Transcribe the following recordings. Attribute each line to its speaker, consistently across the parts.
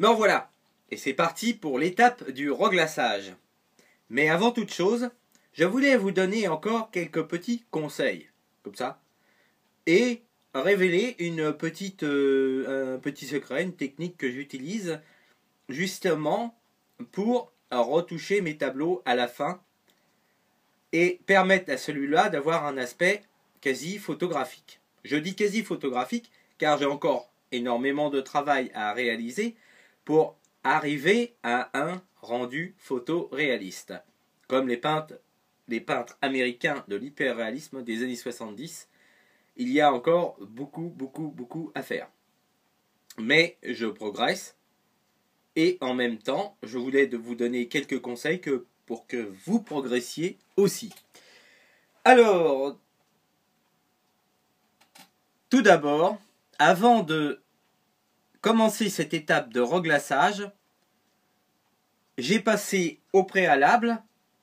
Speaker 1: Me revoilà, et c'est parti pour l'étape du reglaçage. Mais avant toute chose, je voulais vous donner encore quelques petits conseils, comme ça, et révéler un petit secret, une technique que j'utilise justement pour retoucher mes tableaux à la fin et permettre à celui-là d'avoir un aspect quasi photographique. Je dis quasi photographique car j'ai encore énormément de travail à réaliser pour arriver à un rendu photoréaliste. Comme les peintres américains de l'hyperréalisme des années 70, il y a encore beaucoup à faire. Mais je progresse et en même temps, je voulais vous donner quelques conseils pour que vous progressiez aussi. Alors, tout d'abord, avant de commencer cette étape de reglaçage, j'ai passé au préalable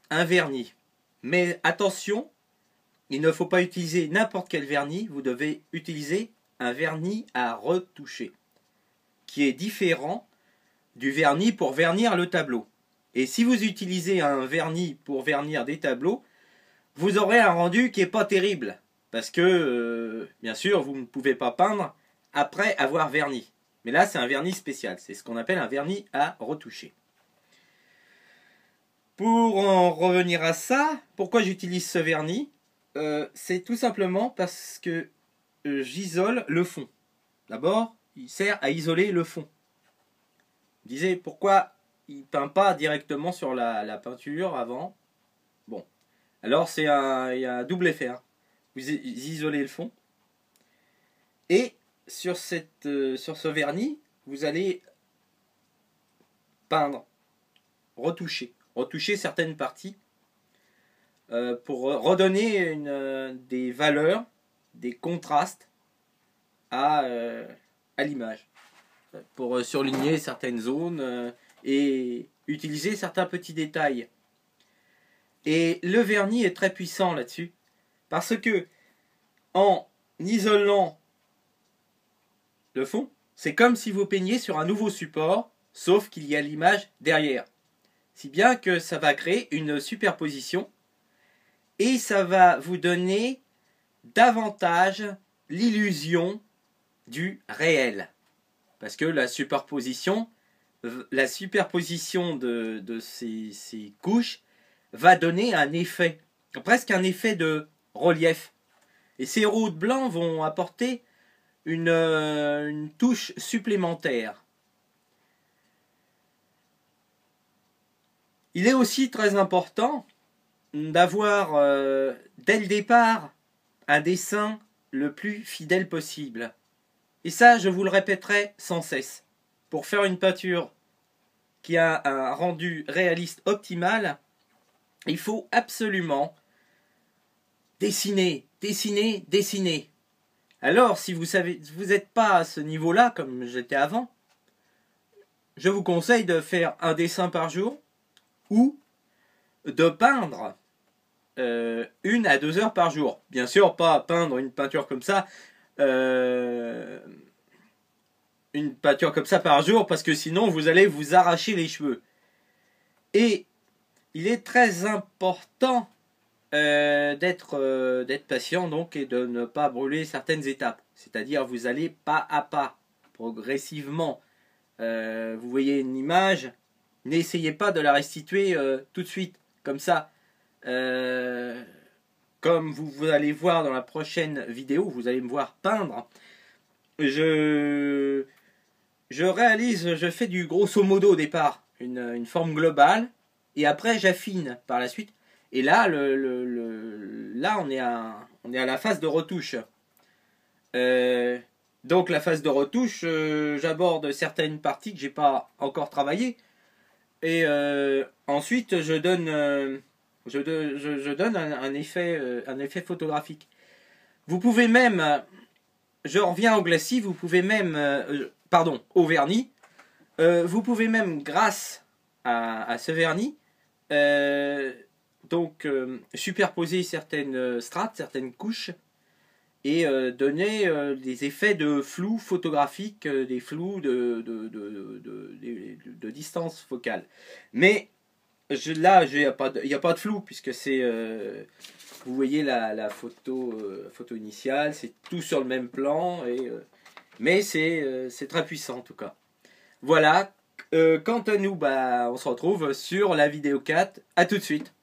Speaker 1: un vernis. Mais attention, il ne faut pas utiliser n'importe quel vernis, vous devez utiliser un vernis à retoucher, qui est différent du vernis pour vernir le tableau. Et si vous utilisez un vernis pour vernir des tableaux, vous aurez un rendu qui n'est pas terrible. Parce que, bien sûr, vous ne pouvez pas peindre après avoir verni. Mais là, c'est un vernis spécial. C'est ce qu'on appelle un vernis à retoucher. Pour en revenir à ça, pourquoi j'utilise ce vernis ? C'est tout simplement parce que j'isole le fond. D'abord, il sert à isoler le fond. Vous disiez, pourquoi il ne peint pas directement sur la peinture avant ? Bon, alors il y a un double effet. Hein. Vous isolez le fond. Et sur ce vernis, vous allez peindre, retoucher certaines parties pour redonner des valeurs, des contrastes à l'image, pour surligner certaines zones et utiliser certains petits détails. Et le vernis est très puissant là-dessus, parce que en isolant le fond, c'est comme si vous peigniez sur un nouveau support, sauf qu'il y a l'image derrière. Si bien que ça va créer une superposition et ça va vous donner davantage l'illusion du réel. Parce que la superposition de ces couches va donner un effet, presque un effet de relief. Et ces roues de blanc vont apporter une touche supplémentaire. Il est aussi très important d'avoir dès le départ un dessin le plus fidèle possible. Et ça, je vous le répéterai sans cesse. Pour faire une peinture qui a un rendu réaliste optimal, il faut absolument dessiner. Alors, si vous n'êtes pas à ce niveau-là, comme j'étais avant, je vous conseille de faire un dessin par jour ou de peindre 1 à 2 heures par jour. Bien sûr, pas peindre une peinture comme ça, par jour, parce que sinon vous allez vous arracher les cheveux. Et il est très important d'être patient donc et de ne pas brûler certaines étapes. C'est-à-dire vous allez pas à pas, progressivement. Vous voyez une image, n'essayez pas de la restituer tout de suite, comme ça. Comme vous allez voir dans la prochaine vidéo, vous allez me voir peindre. Je fais du grosso modo au départ, une forme globale, et après j'affine par la suite. Et là, là on est à la phase de retouche. Donc la phase de retouche, j'aborde certaines parties que j'ai pas encore travaillées. Et ensuite, je donne un effet photographique. Vous pouvez même, je reviens au glacis, vous pouvez même, au vernis, vous pouvez même, grâce à ce vernis, superposer certaines strates, certaines couches, et donner des effets de flou photographique, des flous de distance focale. Mais là, il n'y a pas de flou, puisque c'est... vous voyez la photo initiale, c'est tout sur le même plan, mais c'est très puissant en tout cas. Voilà, quant à nous, bah, on se retrouve sur la vidéo 4. À tout de suite.